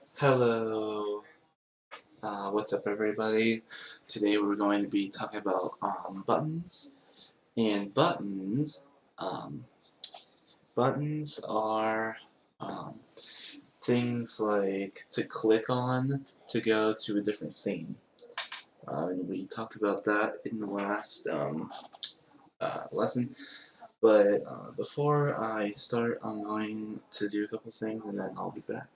Hello, what's up everybody? Today we're going to be talking about buttons. And um, buttons are um, things like to click on to go to a different scene. We talked about that in the last lesson, but before I start, I'm going to do a couple things and then I'll be back.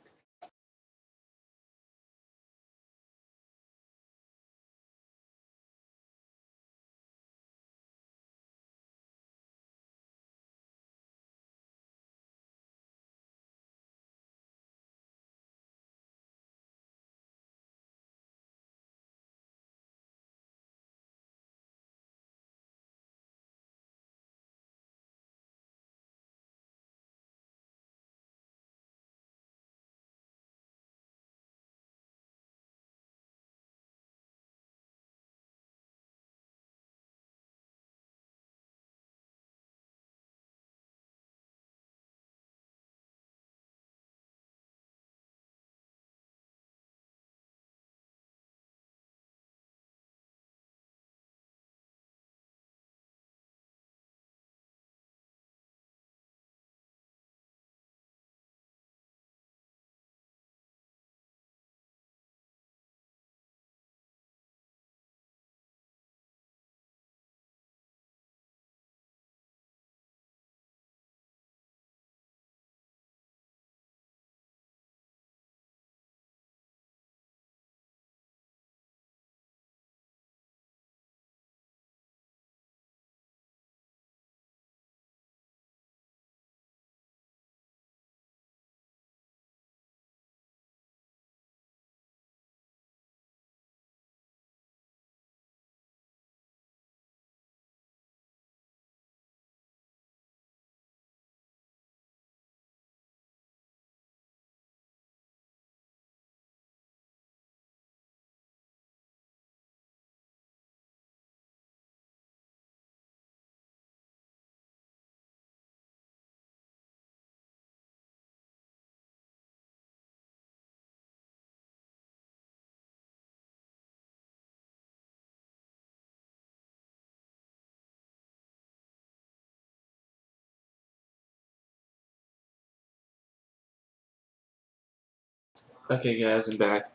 Okay guys, I'm back.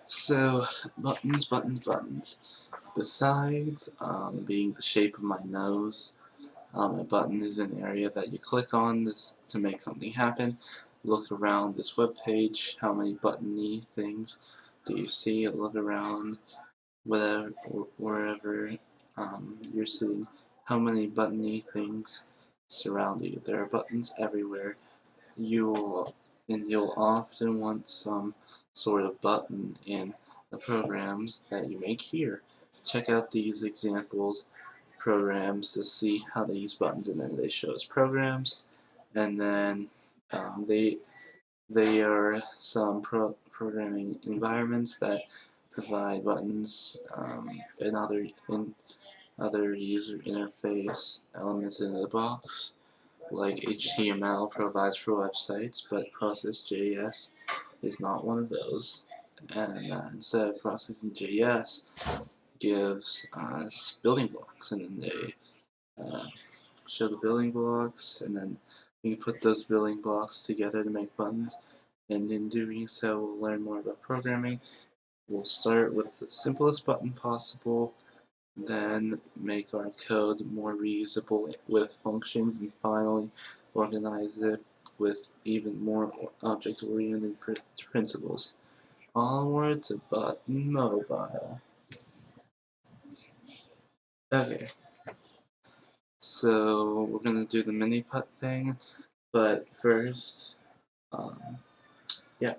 So, buttons. Besides being the shape of my nose, a button is an area that you click on to make something happen. Look around this web page. How many buttony things do you see? Look around whatever, wherever you're sitting. How many buttony things surround you? There are buttons everywhere. You'll often want some sort of button in the programs that you make here. Check out these examples programs to see how they use buttons, and then they show us programs, and then they are some programming environments that provide buttons in other user interface elements in the box, like HTML provides for websites, but Process.js is not one of those. And instead, Process.js gives us building blocks, and then they show the building blocks, and then we can put those building blocks together to make buttons. And in doing so, we'll learn more about programming. We'll start with the simplest button possible, then make our code more reusable with functions, and finally organize it with even more object-oriented principles. Onward to Button Mobile. Okay, so we're gonna do the mini-put thing, but first, yeah.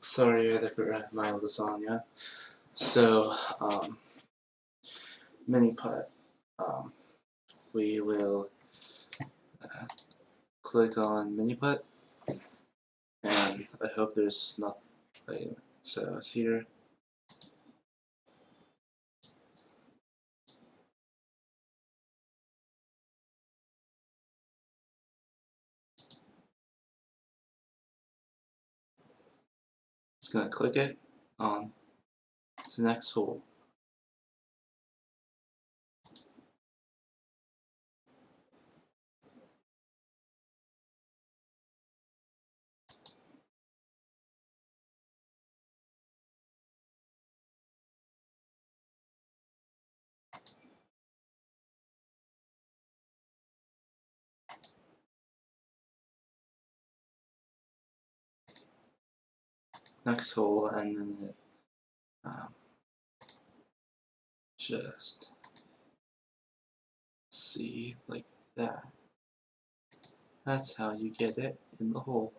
Sorry, I forgot my lasagna. So, mini putt. Um, we will click on mini putt, and I hope there's not. So it's here. It's gonna click it on the next hole. Next hole, and then it just see like that. That's how you get it in the hole.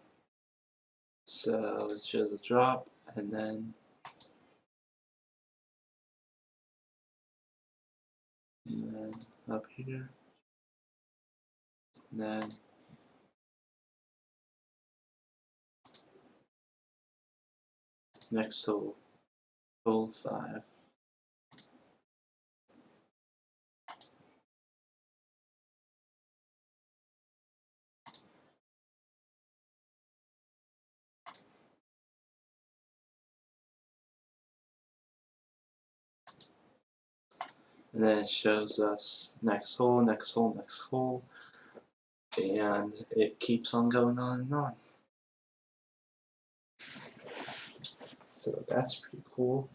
So it's just a drop, and then up here, and then next hole, hole 5. And then it shows us next hole, next hole, next hole, and it keeps on going on and on. So that's pretty cool.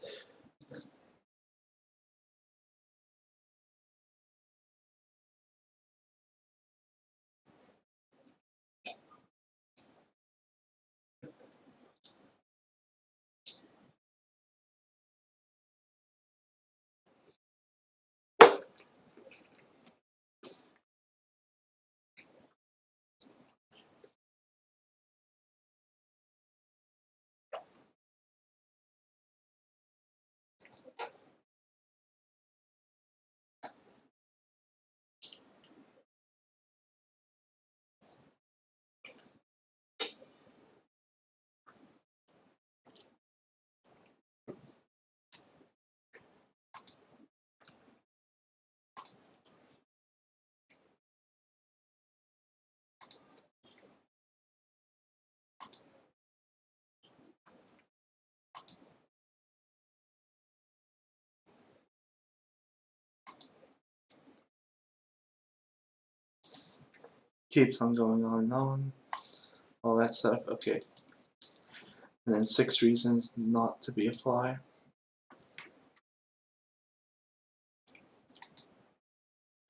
Keeps on going on and on. All that stuff. Okay. And then 6 reasons not to be a fly.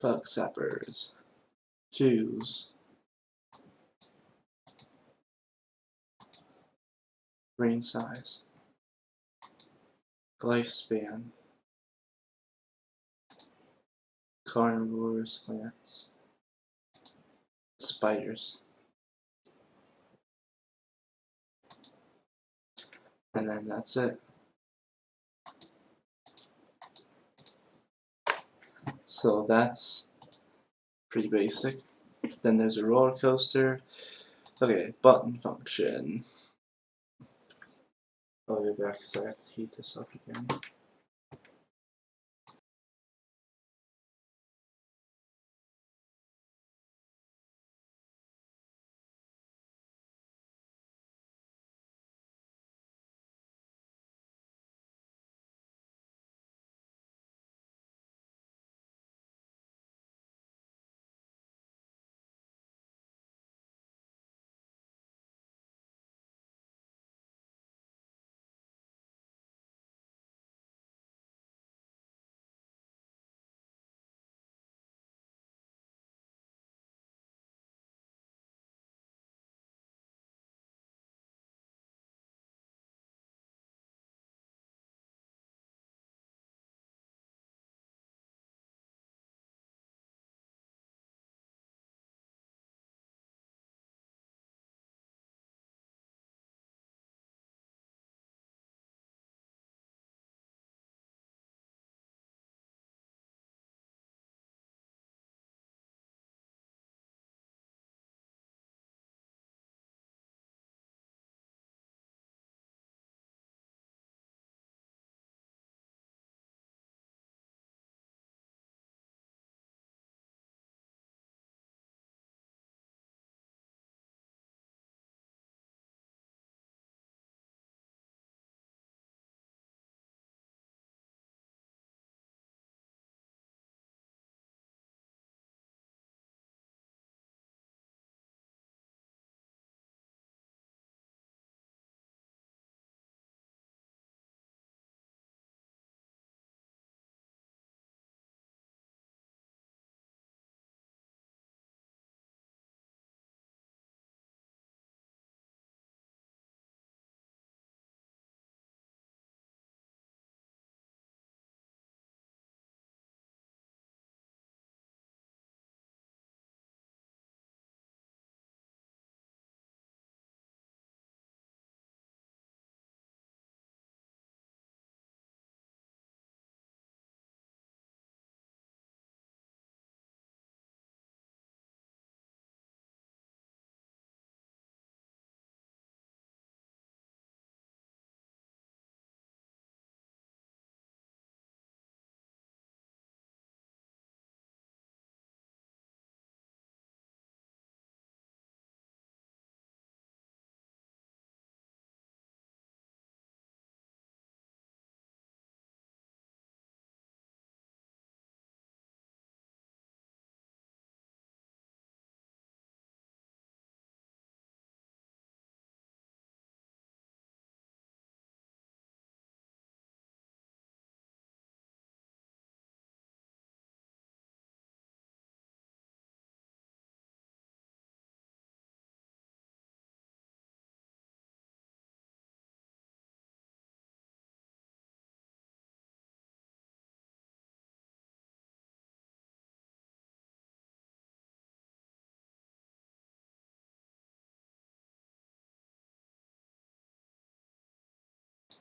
Bug zappers. Jews. Brain size. Lifespan. Carnivores, plants. Spiders. And then that's it. So that's pretty basic. Then there's a roller coaster. Okay, button function. I'll be back because I have to heat this up again.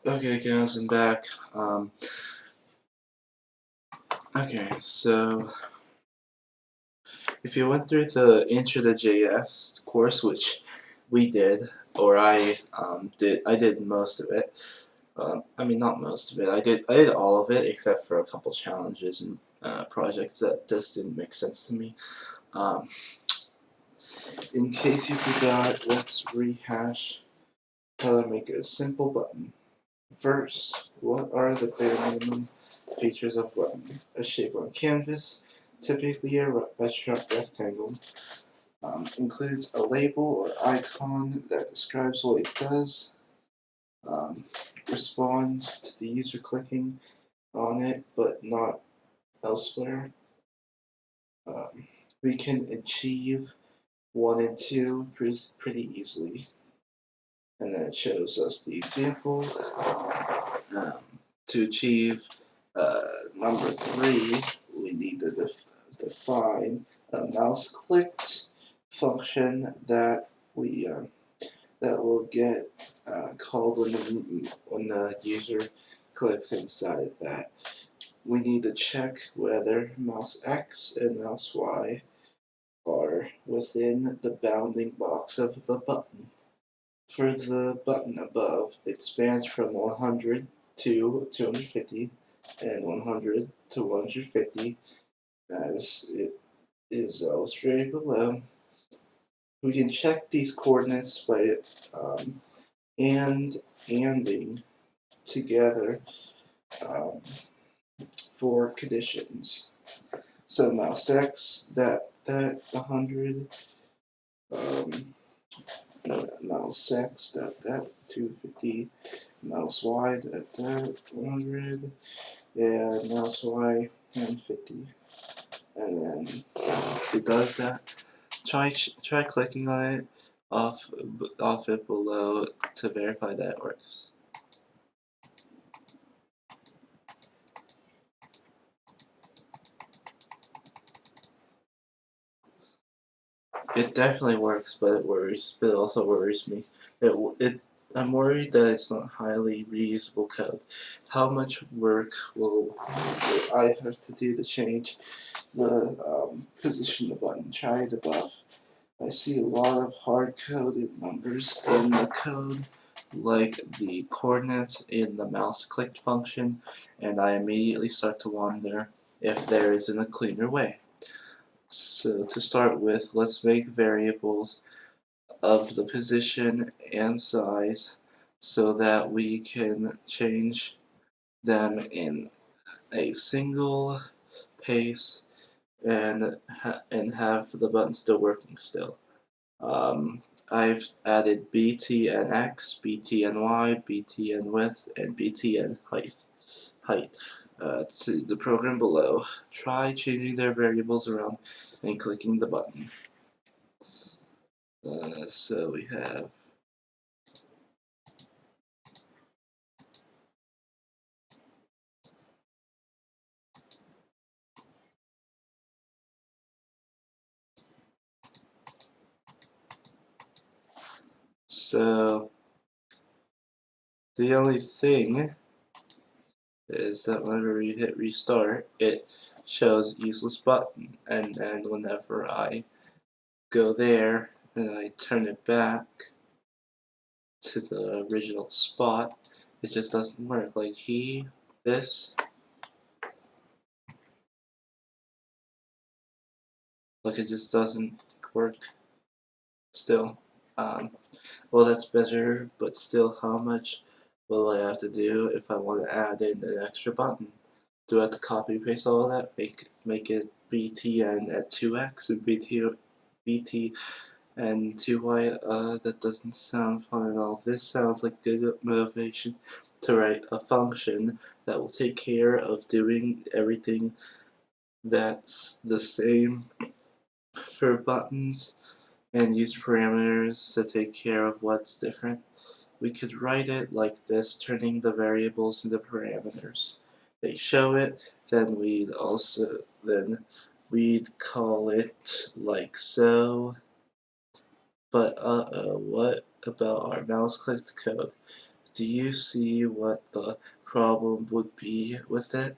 Okay, guys, I'm back. Okay, so if you went through the Intro to JS course, which we did, or I did most of it. I mean, not most of it. I did all of it except for a couple challenges and projects that just didn't make sense to me. Um, in case you forgot, let's rehash how to make a simple button. First, what are the bare minimum features of button? A shape on canvas, typically a sharp rectangle, includes a label or icon that describes what it does, um, responds to the user clicking on it but not elsewhere. We can achieve 1 and 2 pretty easily. And then it shows us the example. Um, to achieve number 3, we need to define a mouse clicked function that we that will get called when the user clicks inside that. We need to check whether mouse X and mouse Y are within the bounding box of the button. For the button above, it spans from 100 to 250 and 100 to 150 as it is illustrated below. We can check these coordinates by anding together um, for conditions. So mouse X, that 100, mouse X, that 250, mouse Y, that 100, and mouse Y 150. And then it does that. Try clicking on it off it below to verify that it works. It definitely works, but it also worries me. I'm worried that it's not highly reusable code. How much work will I have to do to change the position of the button? Try it above. I see a lot of hard-coded numbers in the code, like the coordinates in the mouse clicked function, and I immediately start to wonder if there isn't a cleaner way. So to start with, let's make variables of the position and size so that we can change them in a single pace and have the button still working still. I've added BT and X, BT and Y, BT and width, and BT and height to the program below. Try changing their variables around and clicking the button. So we have so the only thing is that whenever we hit restart, it shows useless button, and then whenever I go there and I turn it back to the original spot, it just doesn't work. Like this, like it just doesn't work still. Well, that's better, but still, how much will I have to do if I want to add in an extra button? Do I have to copy paste all of that? Make it BTN at 2x and BT and 2y? That doesn't sound fun at all. This sounds like good motivation to write a function that will take care of doing everything that's the same for buttons and use parameters to take care of what's different. We could write it like this, turning the variables into parameters. They show it, then we'd call it like so. But what about our mouse clicked code? Do you see what the problem would be with it?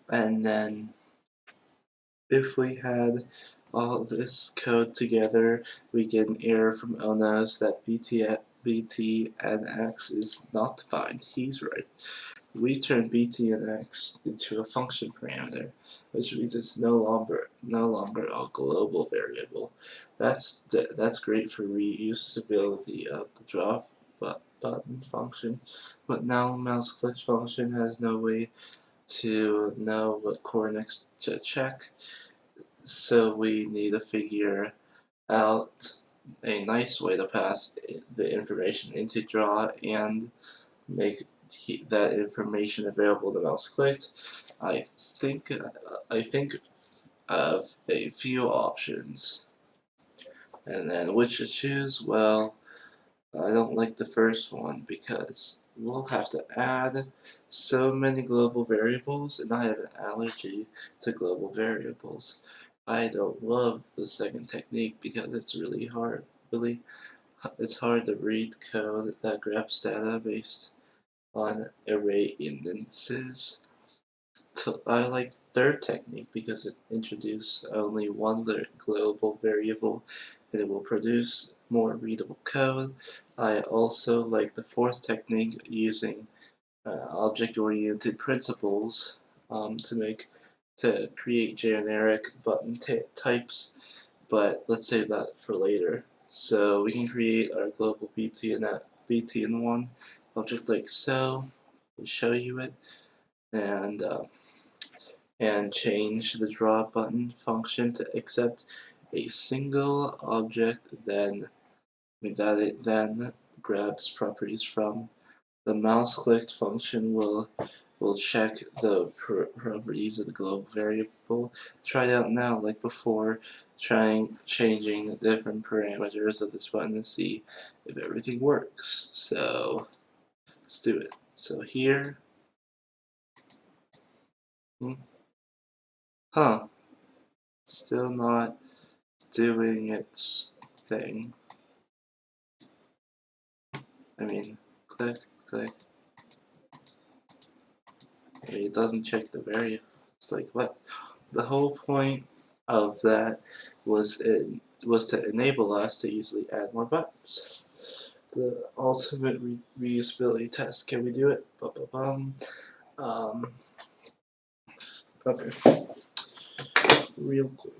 And then if we had all this code together, we get an error from Onos that BT and X is not defined. He's right. We turn BT and X into a function parameter, which means it's no longer a global variable. That's great for reusability of the draw button function, but now mouse click function has no way to know what coordinates to check, so we need to figure out a nice way to pass the information into draw and make that information available to mouse clicked. I think of a few options, and then which to choose. Well, I don't like the first one because we'll have to add so many global variables, and I have an allergy to global variables. I don't love the second technique because it's really hard. It's hard to read code that grabs data based on array indices. I like the third technique because it introduces only one global variable and it will produce more readable code. I also like the fourth technique using object-oriented principles to create generic button types, but let's save that for later. So we can create our global BT in one object like so. We'll show you it, and change the draw button function to accept a single object, then that it then grabs properties from the mouse clicked function will check the properties of the global variable. Try it out now, like before, changing the different parameters of this button to see if everything works. So let's do it. So here, still not doing its thing. I mean, click, click. I mean, it doesn't check the variable. It's like, what? The whole point of that was to enable us to easily add more buttons. The ultimate reusability test. Can we do it? Um, okay, real quick.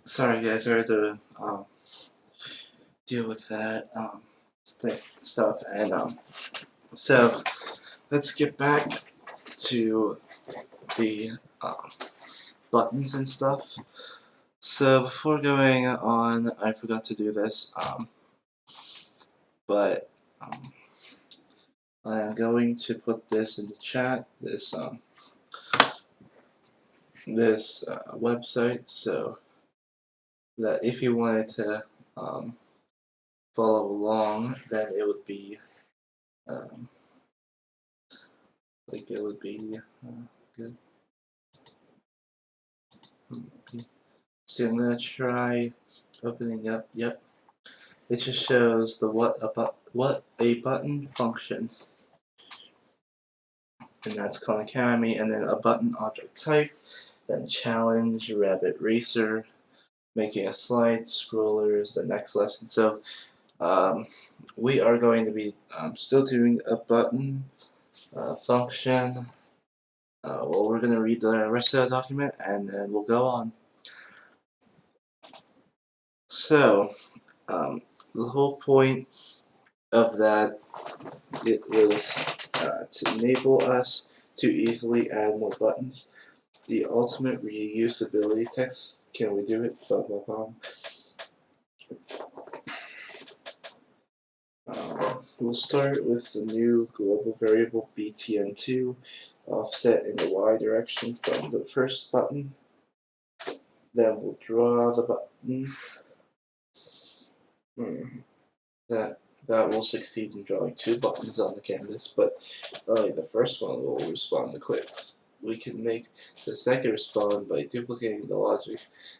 Sorry guys, I had to deal with that stuff, and so let's get back to the buttons and stuff. So before going on, I forgot to do this, but I am going to put this in the chat, this website, so that if you wanted to follow along, then it would be good. So I'm gonna try opening up. Yep, it just shows the what a button function, and that's Khan Academy, and then a button object type, then challenge, rabbit racer, making a slide, scrollers, the next lesson. So we are going to be still doing a button function. Well, we're going to read the rest of the document and then we'll go on. So, the whole point of that, it was to enable us to easily add more buttons. The ultimate reusability text, can we do it? We'll start with the new global variable btn2 offset in the y direction from the first button. Then we'll draw the button. That will succeed in drawing 2 buttons on the canvas, but only the first one will respond to clicks. We can make the second respond by duplicating the logic,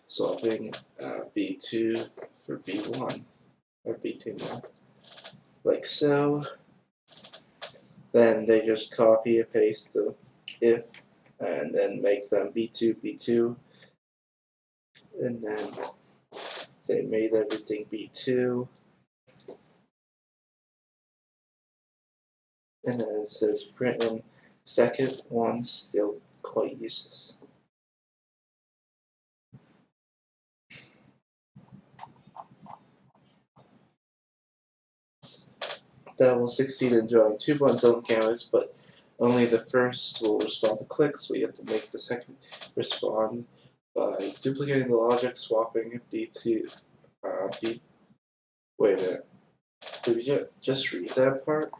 swapping B2 for B1, or B2 like so. Then they just copy and paste the if, and then make them B2, B2, and then they made everything B2. And then it says print in second one, still quite useless. That will succeed in drawing 2 buttons on the canvas, but only the first will respond to clicks. We have to make the second respond by duplicating the logic, swapping B2, wait a minute. Did we just read that part?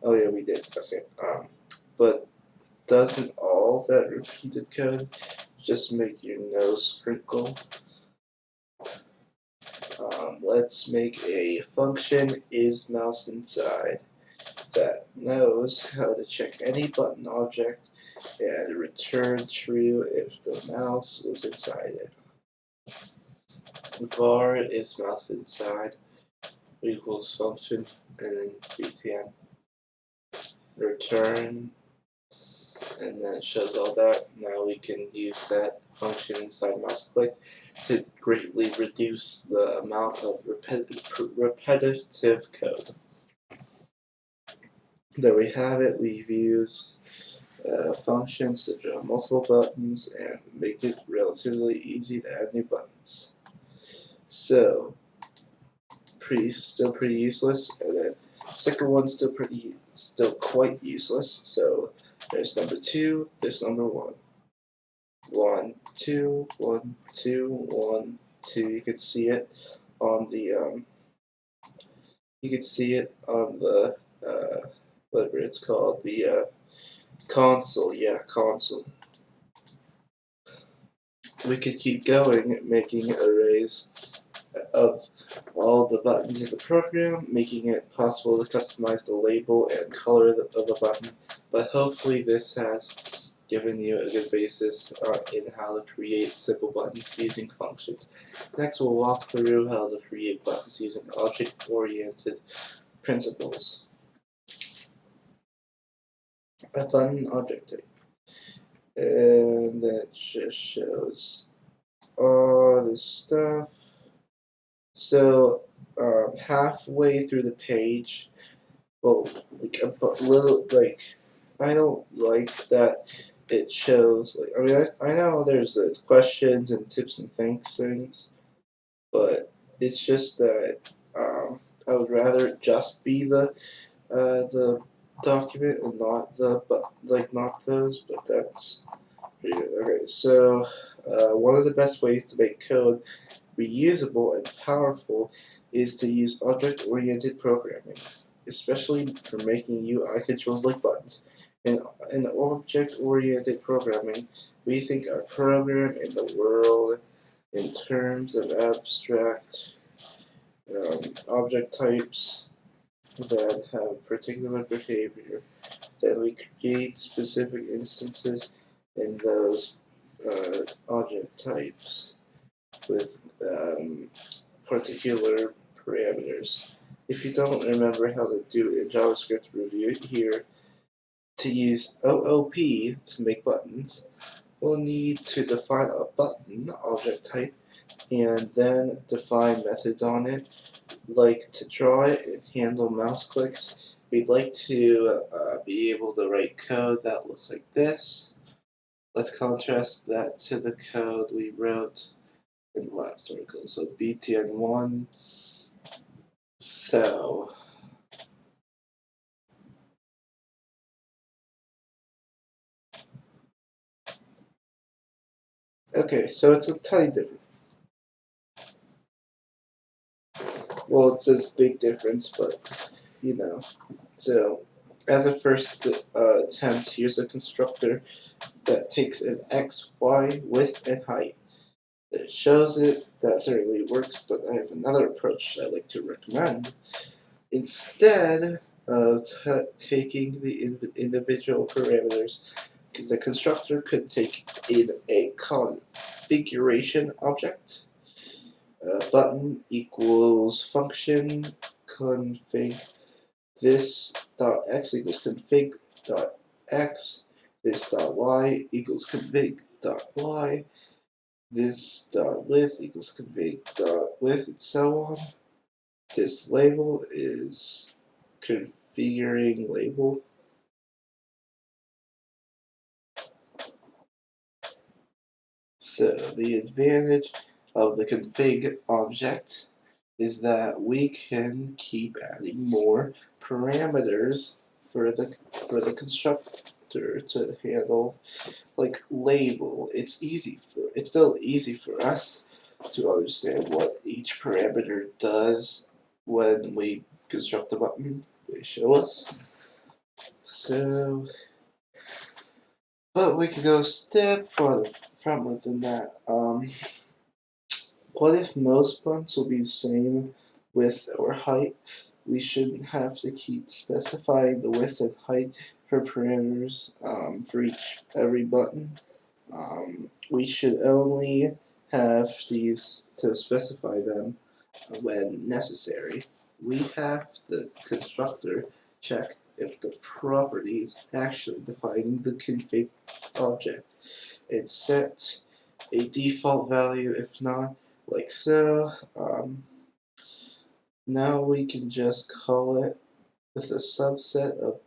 Oh yeah, we did. Okay. But doesn't all that repeated code just make your nose crinkle? Let's make a function isMouseInside that knows how to check any button object and return true if the mouse was inside it. Var isMouseInside equals function and then btn return, and then it shows all that. Now we can use that function inside mouse click to greatly reduce the amount of repetitive code. There we have it. We've used functions to draw multiple buttons and make it relatively easy to add new buttons. So, still pretty useless, and then second one's still quite useless. So there's number 2, there's number 1. 1, 2, 1, 2, 1, 2. You can see it on the whatever it's called, the console. Yeah, console. We could keep going, making arrays of all the buttons in the program, making it possible to customize the label and color of a button. But hopefully this has given you a good basis in how to create simple buttons using functions. Next we'll walk through how to create buttons using object-oriented principles. A button object type. And that just shows all this stuff. So halfway through the page, well, I don't like that it shows, like, I mean, I know there's questions and tips and thanks things, but it's just that I would rather it just be the document and not the not those, but that's pretty good. Okay, so one of the best ways to make code reusable and powerful is to use object-oriented programming, especially for making UI controls like buttons. In object-oriented programming, we think a program in the world in terms of abstract object types that have particular behavior. Then we create specific instances in those object types with particular parameters. If you don't remember how to do a JavaScript review here, to use OOP to make buttons, we'll need to define a button object type and then define methods on it, like to draw it and handle mouse clicks. We'd like to be able to write code that looks like this. Let's contrast that to the code we wrote in the last article. So btn1. So okay, so it's a tiny difference. Well, it says big difference, but you know. So as a first attempt, here's a constructor that takes an x, y, width, and height. It shows it. That certainly works, but I have another approach I like to recommend. Instead of taking the individual parameters, the constructor could take in a configuration object. Button equals function config this dot x equals config dot x, this dot y equals config dot y, this dot width equals config dot width, and so on. This label is configuring label. So the advantage of the config object is that we can keep adding more parameters for the constructor to handle, like label. It's still easy for us to understand what each parameter does when we construct the button they show us. So, but we can go a step further than that. What if most buttons will be the same width or height? We shouldn't have to keep specifying the width and height for parameters for every button. We should only have to specify them when necessary. We have the constructor check if the property is actually defining the config object. It's set a default value. If not, like so. Now we can just call it with a subset of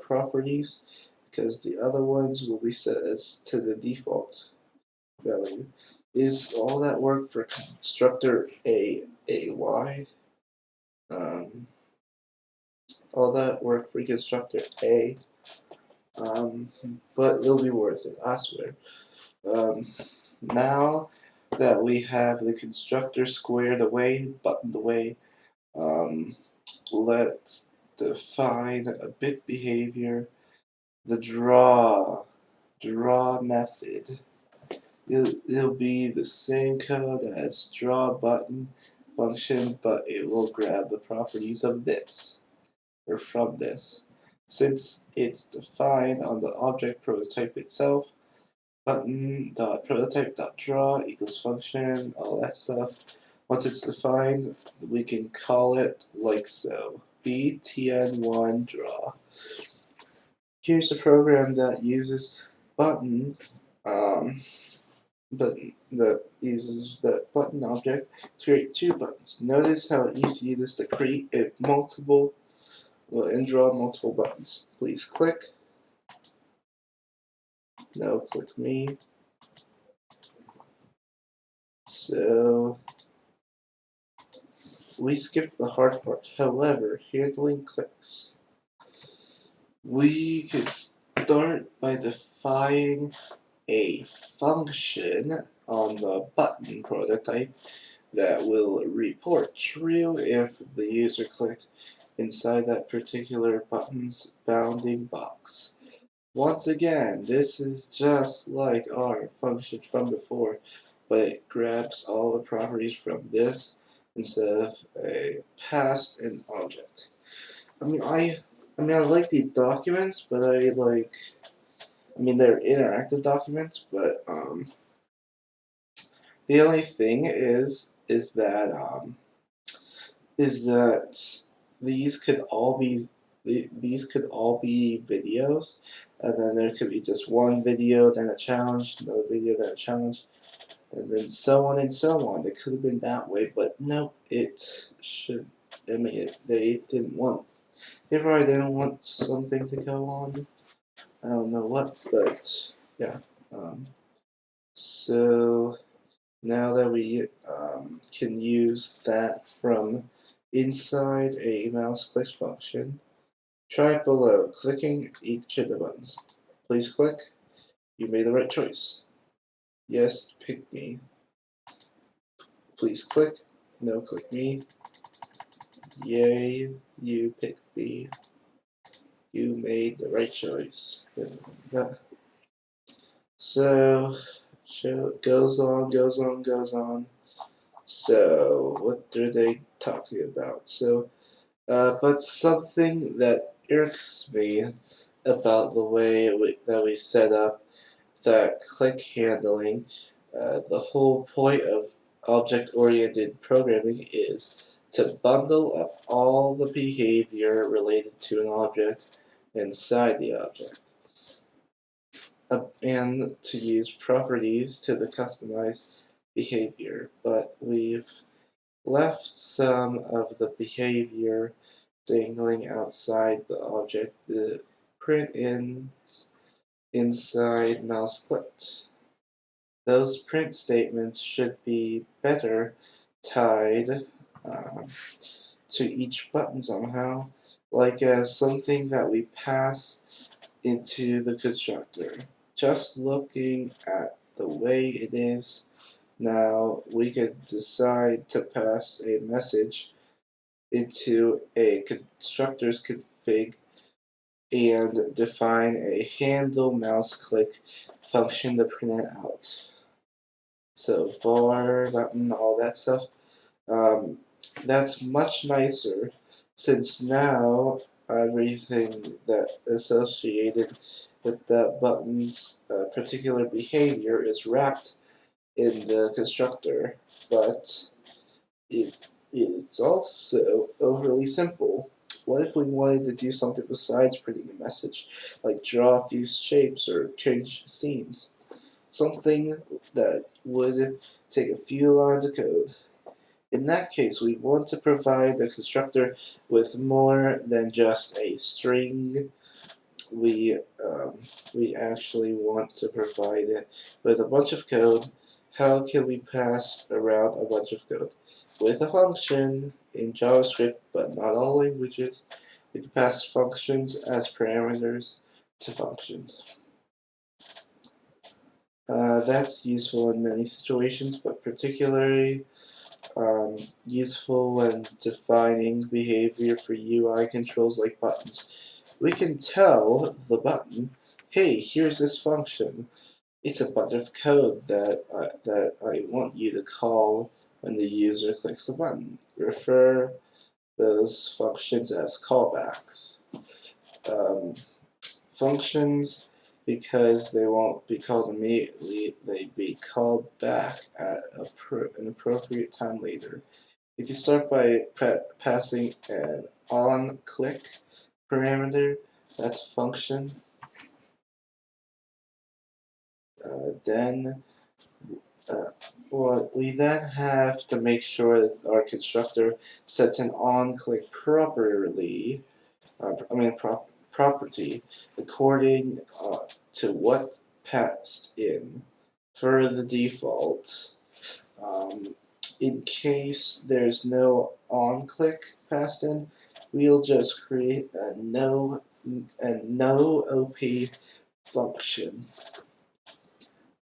properties, because the other ones will be set as to the default value. Is all that work for constructor AY? All that work for constructor A, but it'll be worth it, I swear. Now that we have the constructor squared away, buttoned away, let's define a bit behavior. The draw method. It'll be the same code as draw button function, but it will grab the properties of this, or from this. Since it's defined on the object prototype itself, button.prototype.draw equals function, all that stuff. Once it's defined, we can call it like so. btn1 draw. Here's a program that uses button, that uses the button object to create two buttons. Notice how easy it is to create and draw multiple buttons. Please click. no click me. So we skipped the hard part. However, handling clicks. We could start by defining a function on the button prototype that will report true if the user clicked inside that particular button's bounding box. Once again, this is just like our function from before, but it grabs all the properties from this instead of a past and object. I like these documents, but they're interactive documents, but the only thing is that these could all be videos, and then there could be just one video, then a challenge, another video, then a challenge, and then so on and so on. It could have been that way, but nope. It should. They didn't want. They probably didn't want something to go on. I don't know what, but yeah. So now that we can use that from inside a mouse click function, try it below, clicking each of the buttons. Please click. You made the right choice. Yes, pick me. Please click. No, click me. Yay, you picked me. You made the right choice. So, goes on, goes on, goes on. So, what are they talking about? So, but something that irks me about the way that we set up that click handling, the whole point of object-oriented programming is to bundle up all the behavior related to an object inside the object, and to use properties to the customized behavior. But we've left some of the behavior dangling outside the object, the print inside mouse clicked. Those print statements should be better tied to each button somehow, like as something that we pass into the constructor. Just looking at the way it is now, we could decide to pass a message into a constructor's config and define a handle mouse click function to print it out. So var button, all that stuff. That's much nicer, since now everything that associated with that button's particular behavior is wrapped in the constructor, but it's also overly simple. What if we wanted to do something besides printing a message, like draw a few shapes or change scenes? Something that would take a few lines of code. In that case, we want to provide the constructor with more than just a string. We actually want to provide it with a bunch of code. How can we pass around a bunch of code? With a function in JavaScript, but not all languages. We can pass functions as parameters to functions. That's useful in many situations, but particularly useful when defining behavior for UI controls like buttons. We can tell the button, hey, here's this function. It's a bunch of code that I want you to call when the user clicks the button. Refer those functions as callbacks. Functions, because they won't be called immediately, they be called back at an appropriate time later. You can start by passing an onClick parameter. That's a function. We then have to make sure that our constructor sets an onClick property according to what passed in for the default. In case there's no on click passed in, we'll just create a no OP function.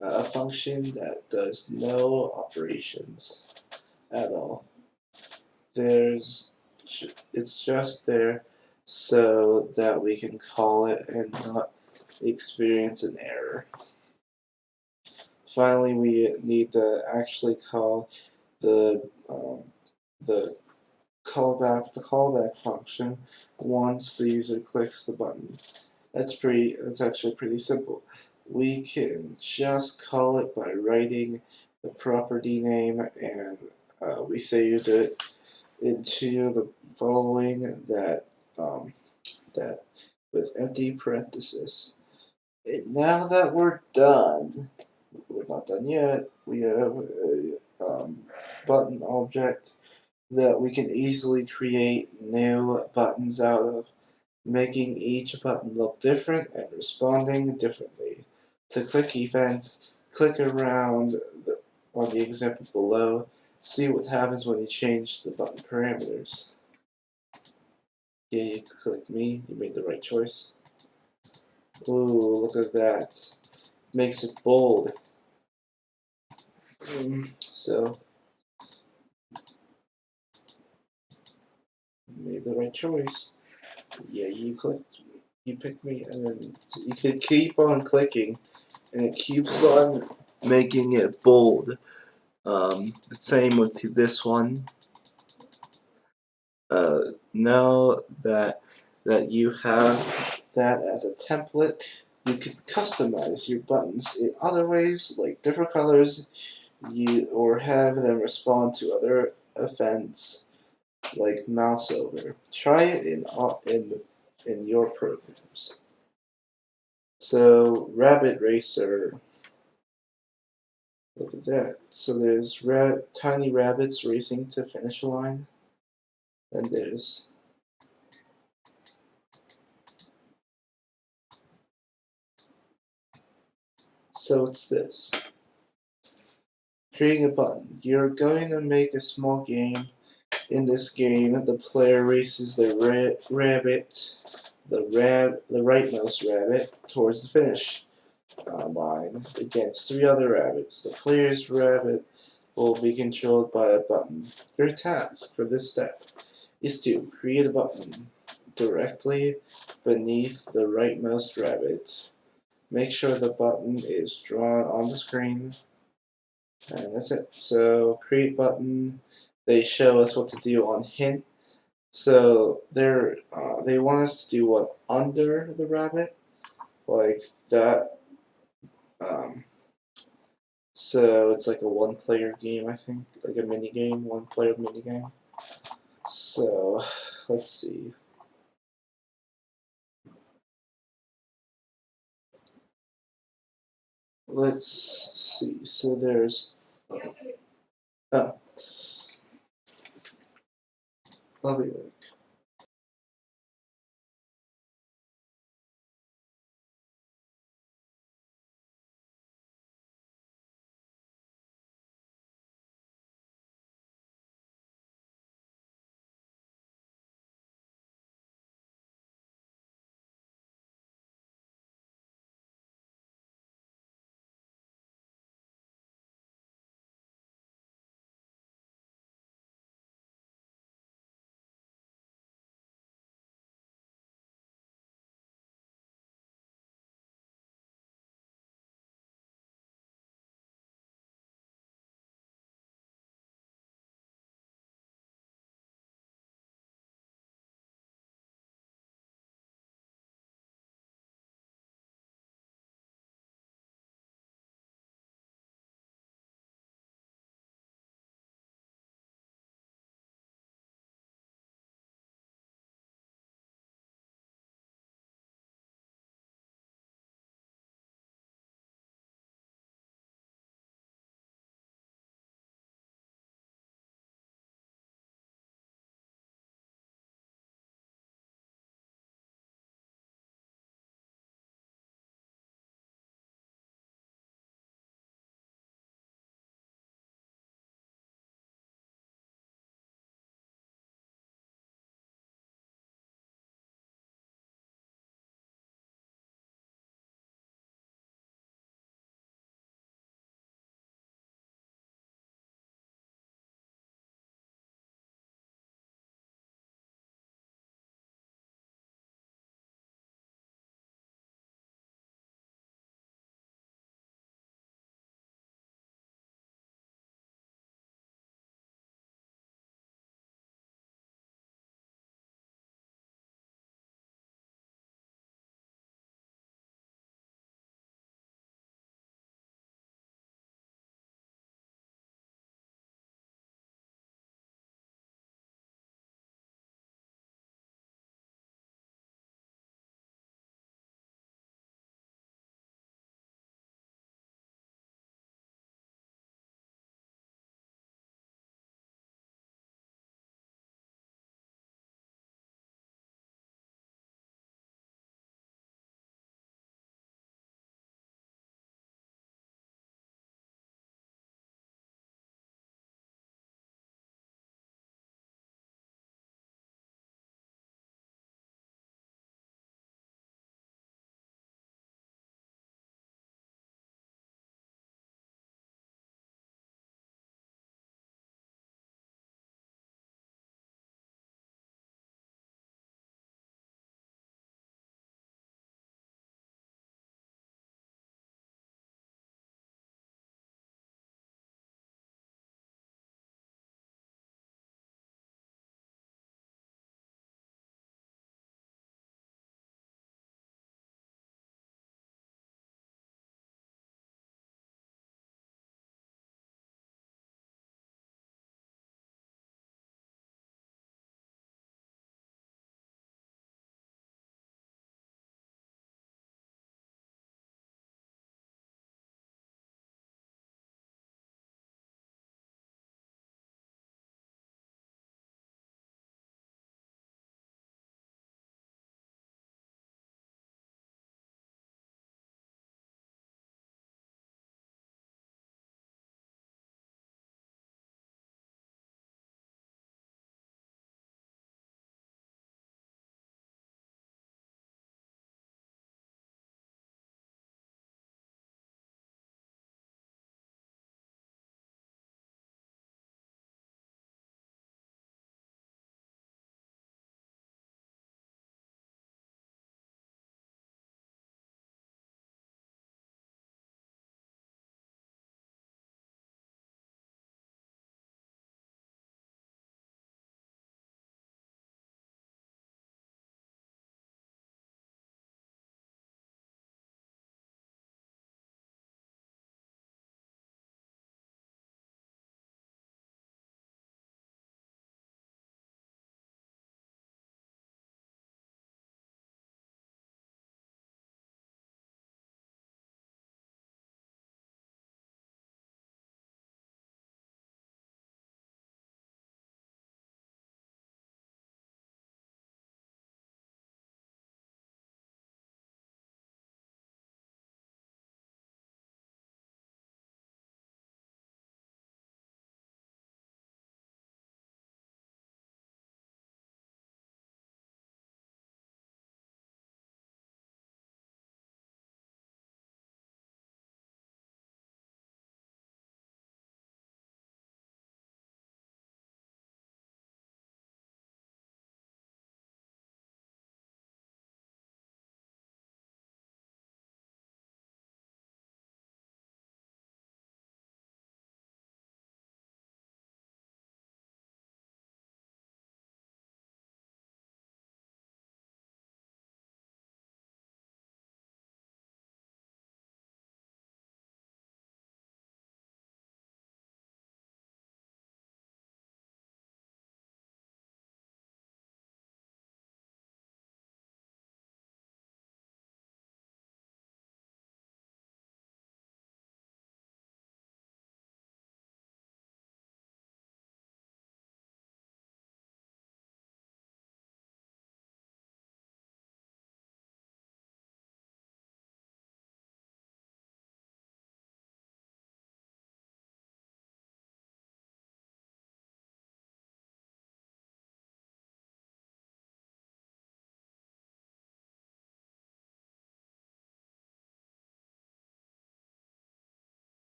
A function that does no operations at all. It's just there so that we can call it and not experience an error. Finally, we need to actually call the callback function once the user clicks the button. That's actually pretty simple. We can just call it by writing the property name, and we saved it into the following that with empty parentheses. And now that we're done, we're not done yet. We have a button object that we can easily create new buttons out of, making each button look different and responding differently. To click events, click around on the example below. See what happens when you change the button parameters. Yeah, you click me, you made the right choice. Ooh, look at that. Makes it bold. So, made the right choice. Yeah, you picked me, and then you can keep on clicking, and it keeps on making it bold. The same with this one. Know that you have that as a template. You can customize your buttons in other ways, like different colors, or have them respond to other events, like mouse over. Try it in your programs. So Rabbit Racer. Look at that. So there's tiny rabbits racing to finish line. And there's so it's this. Creating a button. You're going to make a small game. In this game, the player races the rabbit, the rightmost rabbit, towards the finish line against 3 other rabbits. The player's rabbit will be controlled by a button. Your task for this step is to create a button directly beneath the rightmost rabbit. Make sure the button is drawn on the screen, and that's it. So create button. They show us what to do on hint. So they want us to do one under the rabbit, like that. So it's like a one-player game, I think, like a mini game, one-player mini game. So let's see. Let's see. So there's oh, I'll be back.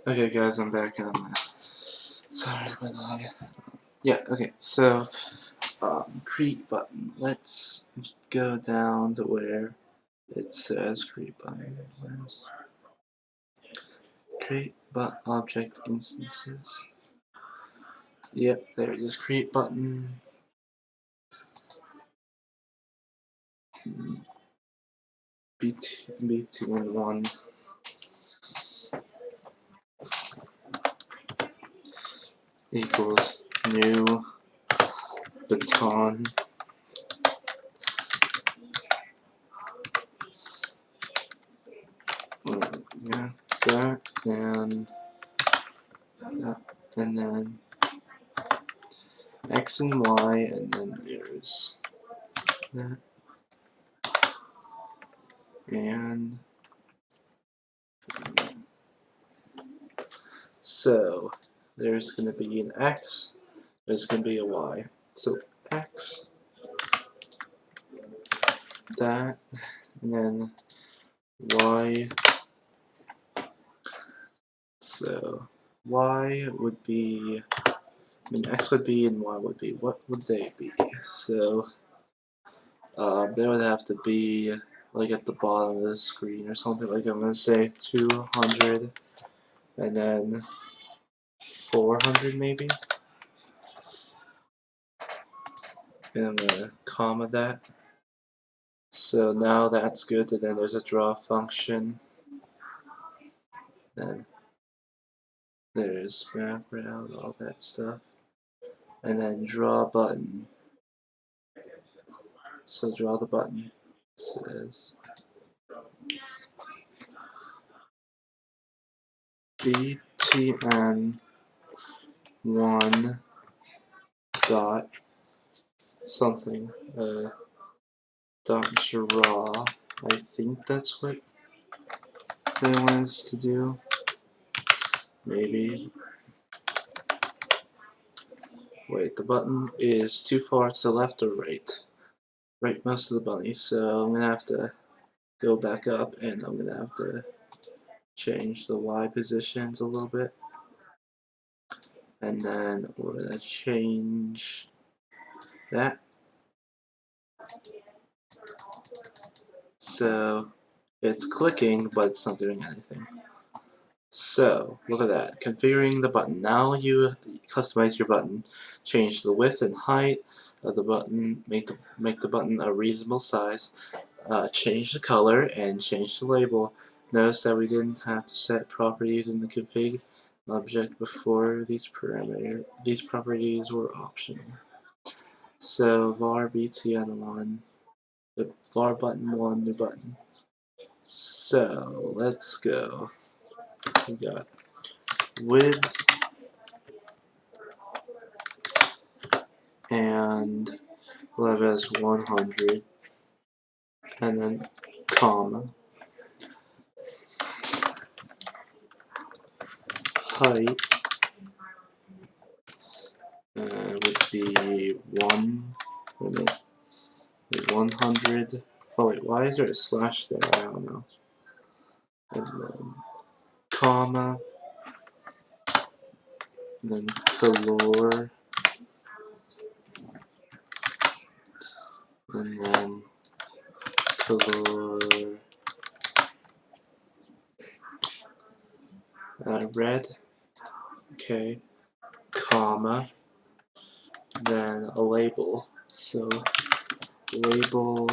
Okay, guys, I'm back on that. Sorry about that. Yeah, okay, so, create button. Let's go down to where it says create button. Where's create but object instances? Yep, there it is. Create button. BTN1 equals new baton. Yeah, that and that, and then X and Y, and then there's that, and so there's going to be an X, there's going to be a Y. So X, that, and then Y. So Y would be, I mean X would be and Y would be. What would they be? So they would have to be like at the bottom of the screen or something. Like I'm going to say 200 and then 400 maybe. And I'm going to comma that. So now that's good, and then there's a draw function. Then there's background, all that stuff. And then draw button. So draw the button. It says BTN1 dot something dot draw. I think that's what they want us to do. Maybe. Wait, the button is too far to the left or right? Right, most of the bunnies. So I'm gonna have to go back up, and I'm gonna have to change the Y positions a little bit, and then we're gonna change that. So it's clicking, but it's not doing anything. So look at that, configuring the button. Now you customize your button, change the width and height of the button, make the button a reasonable size, change the color, and change the label. Notice that we didn't have to set properties in the config object before. These properties were optional. So var btn1, the var button 1, new button. So let's go. We got width and we'll have as 100, and then comma, height would be 100. Oh wait, why is there a slash there? I don't know. And then comma, and then color, and then color red. Okay, comma, then a label. So label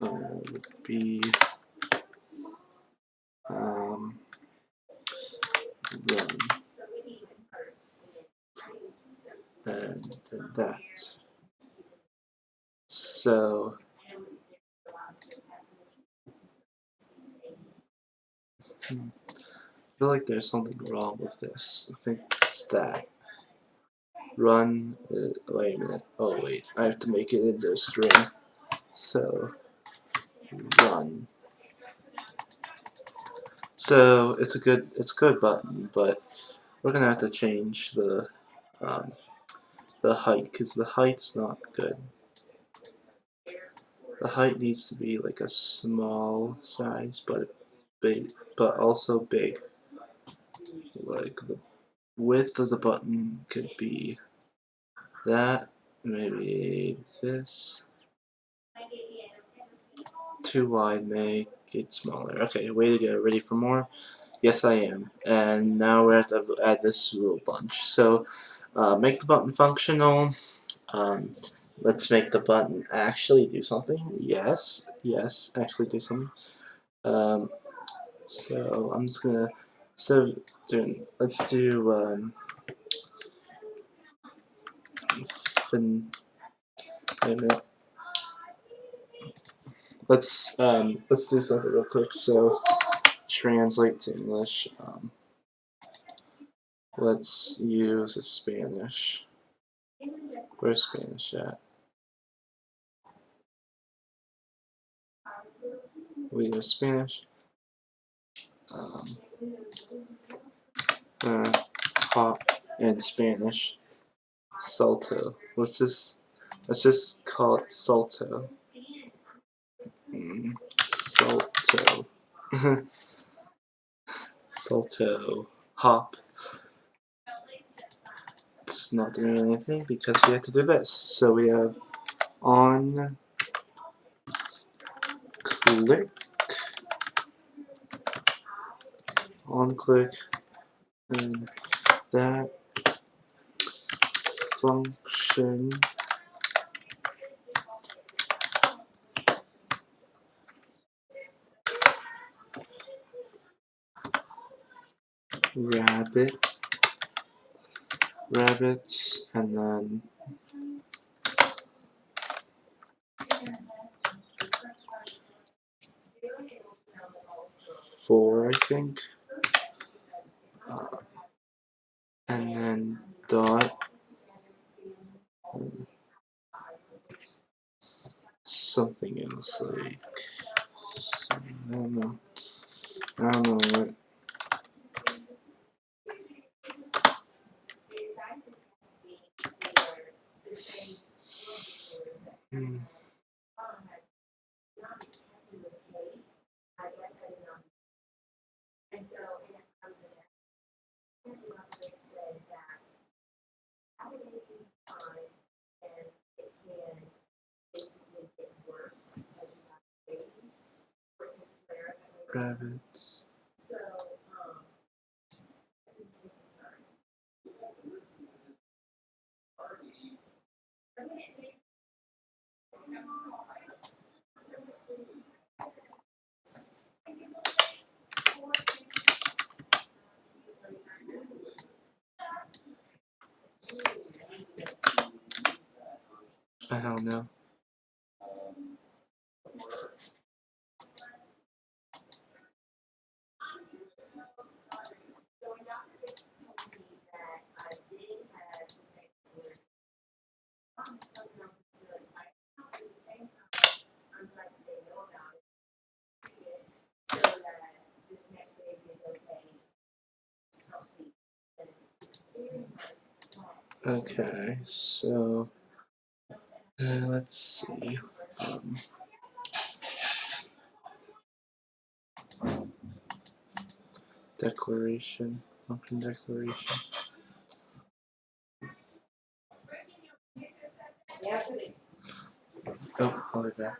would be run, and then that. So I feel like there's something wrong with this. I think it's that. Run, wait a minute. Oh wait, I have to make it into a string. So run. So it's a good button, but we're gonna have to change the height, because the height's not good. The height needs to be like a small size, but big, but also big. Like the width of the button could be that, maybe this. Too wide, make it smaller. Okay, way to go. Ready for more? Yes, I am. And now we have to add this little bunch. So, make the button functional. Um, let's make the button actually do something. Yes, yes, actually do something. So I'm just gonna, let's do wait a minute. Let's do something real quick. So translate to English. Let's use a Spanish. Where's Spanish at? We use Spanish. Hop in Spanish. Salto. Let's just call it Salto. Salto. Salto. Hop. It's not doing anything because we have to do this. So we have on click, and that function rabbits, and then 4, I think, and then dot something else, like I don't know what. Hmm. Rabbits. I don't know. Okay, so let's see. Declaration, function declaration. Oh, I'll be back.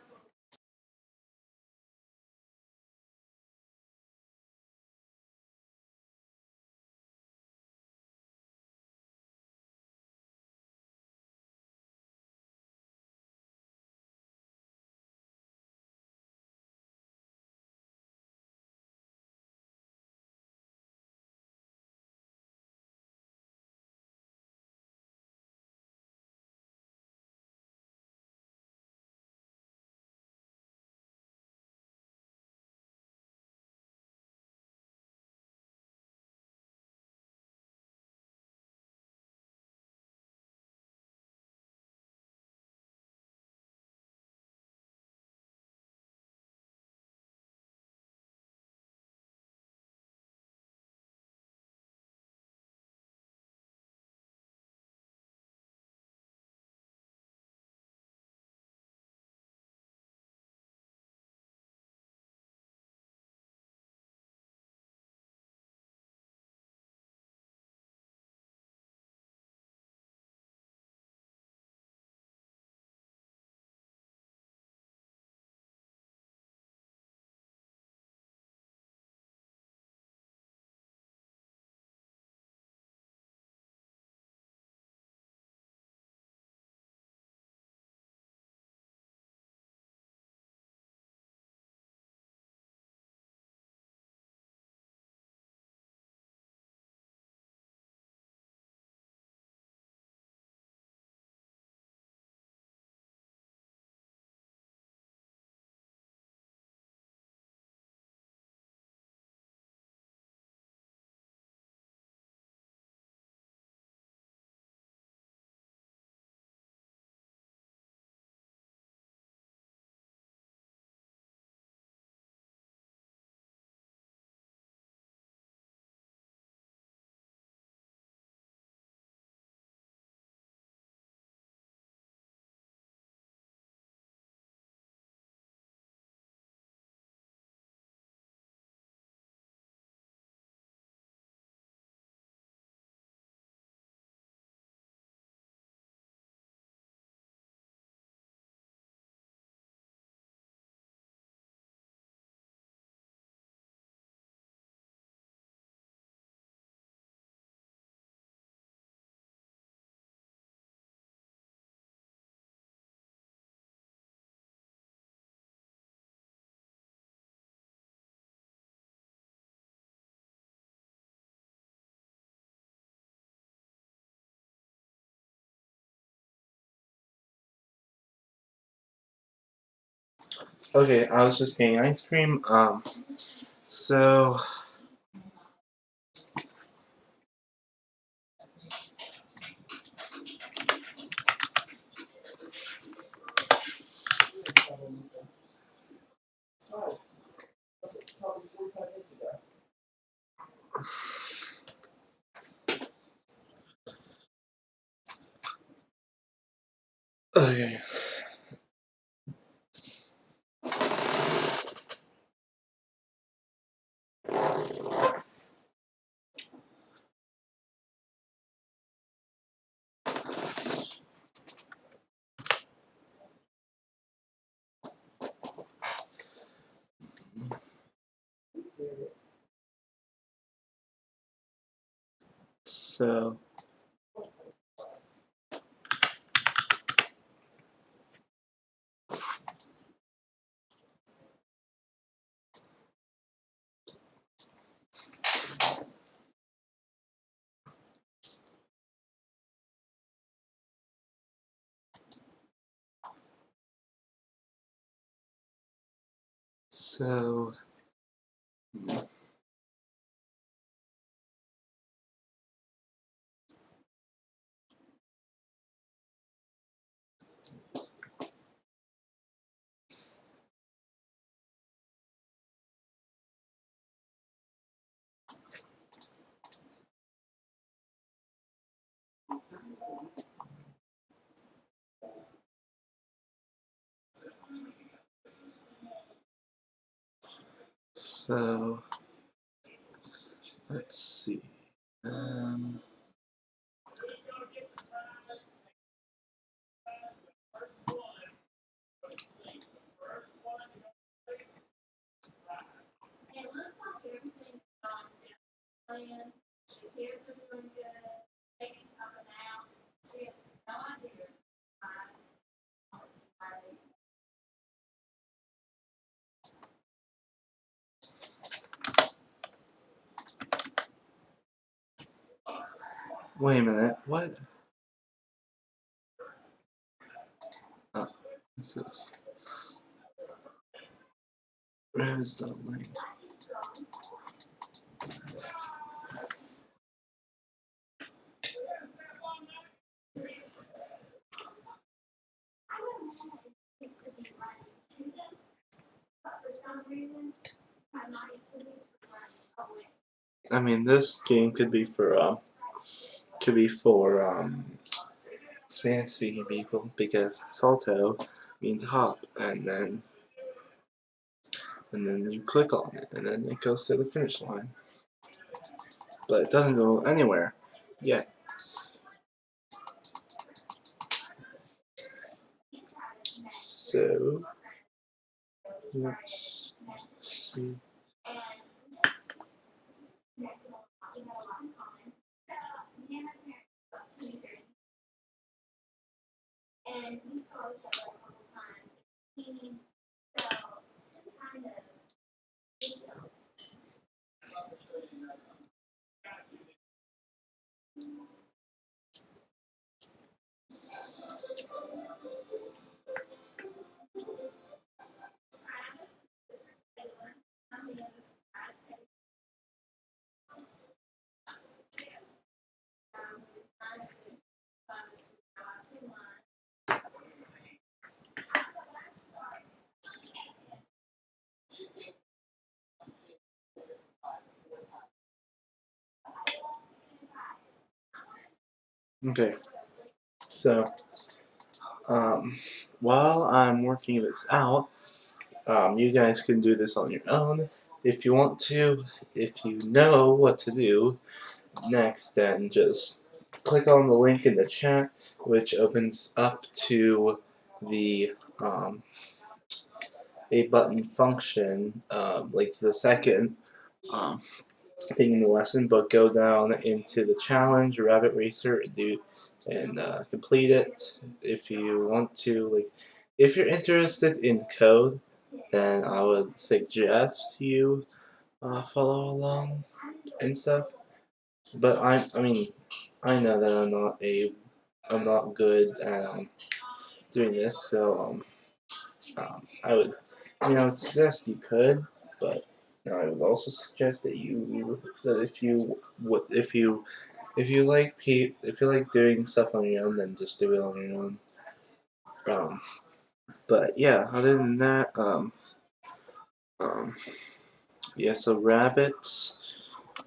Okay, I was just getting ice cream. So okay. So so so let's see. Um, Wait a minute. What? Oh, this is Redstone Link. I mean, this game could be for Spanish speaking people because salto means hop, and then you click on it, and then it goes to the finish line. But it doesn't go anywhere yet. So let's see. Okay, so while I'm working this out, you guys can do this on your own if you want to. If you know what to do next, then just click on the link in the chat, which opens up to the a button function, like the second um, thing in the lesson. But go down into the challenge, Rabbit Racer, and complete it if you want to. Like, if you're interested in code, then I would suggest you follow along and stuff. But I mean, I know that I'm not good at doing this, so I would I would suggest you could, but I would also suggest that if you like doing stuff on your own, then just do it on your own. But yeah, other than that, yeah. So rabbits,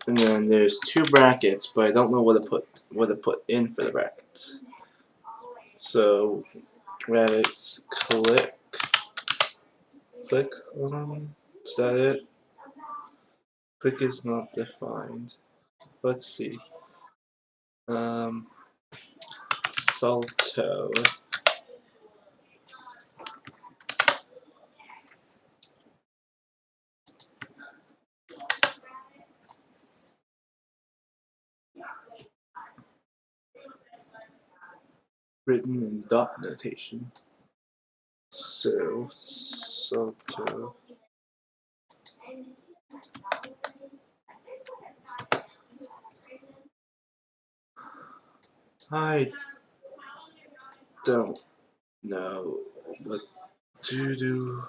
and then there's 2 brackets, but I don't know what to put in for the brackets. So rabbits, click on them. Is that it? Click is not defined. Let's see. Salto. Written in dot notation. So, Salto. I don't know what to do.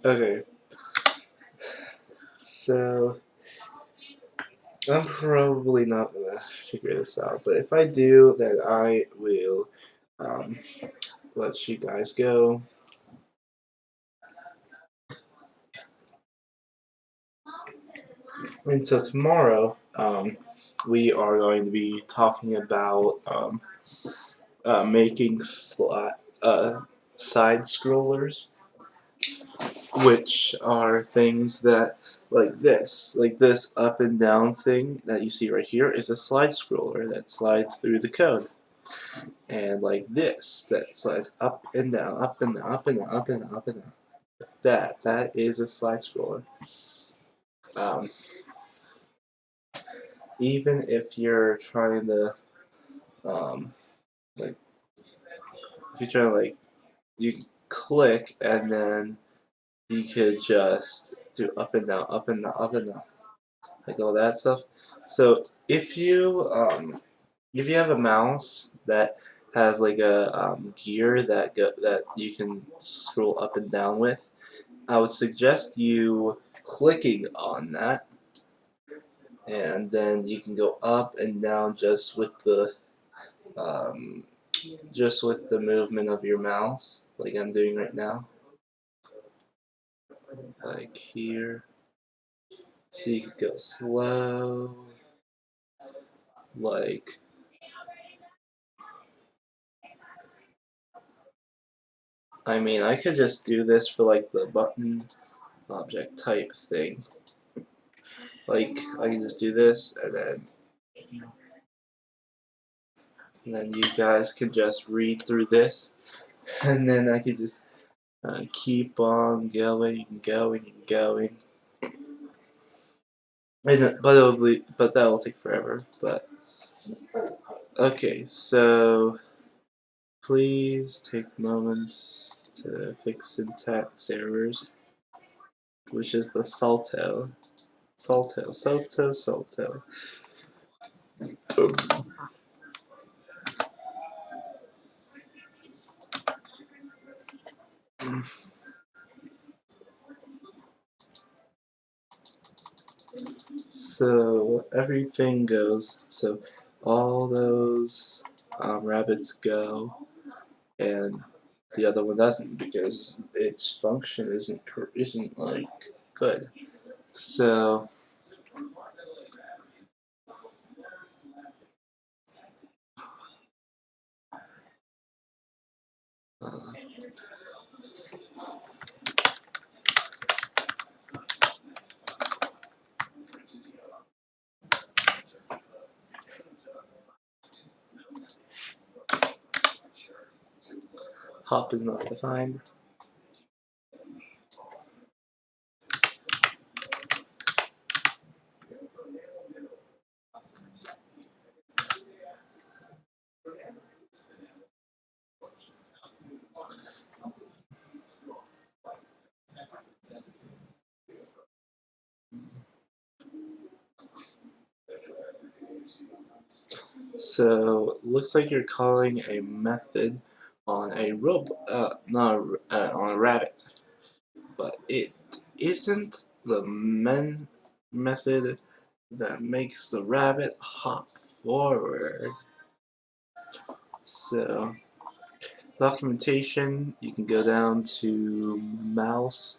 Okay, so I'm probably not gonna figure this out, but if I do, then I will let you guys go. And so tomorrow, we are going to be talking about making side scrollers, which are things that like this up and down thing that you see right here is a slide scroller that slides through the code, and like this that slides up and down, up and down, up and down, up and down, up and down. That is a slide scroller. Um, Even if you're trying to like if you're trying to you click and then you could just do up and down, up and down, up and down, like all that stuff. So if you have a mouse that has like a gear that you can scroll up and down with, I would suggest you clicking on that, and then you can go up and down um, just with the movement of your mouse, like I'm doing right now, like here. So you could go slow, like I could just do this for like the button object type thing. Like I can just do this, and then you guys can just read through this, and then I could just keep on going and going and going. But that will take forever. But okay, so please take moments to fix syntax errors, which is the salto. Salto, salto, salto. So everything goes. So all those rabbits go, and the other one doesn't because its function isn't like good. So uh, hop is not defined. So looks like you're calling a method on a on a rabbit, but it isn't the method that makes the rabbit hop forward. So documentation, you can go down to mouse.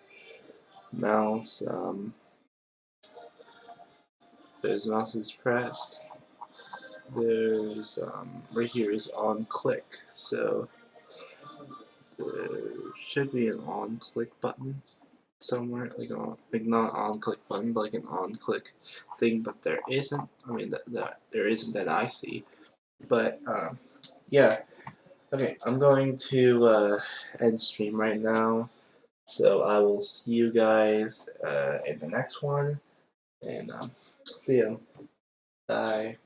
There's mouse is pressed. There's right here is on click. So there should be an on click button somewhere, like not on click button, but like an on click thing. But there isn't. I mean, that there isn't that I see. But yeah. Okay, I'm going to end stream right now. So I will see you guys in the next one, and see you. Bye.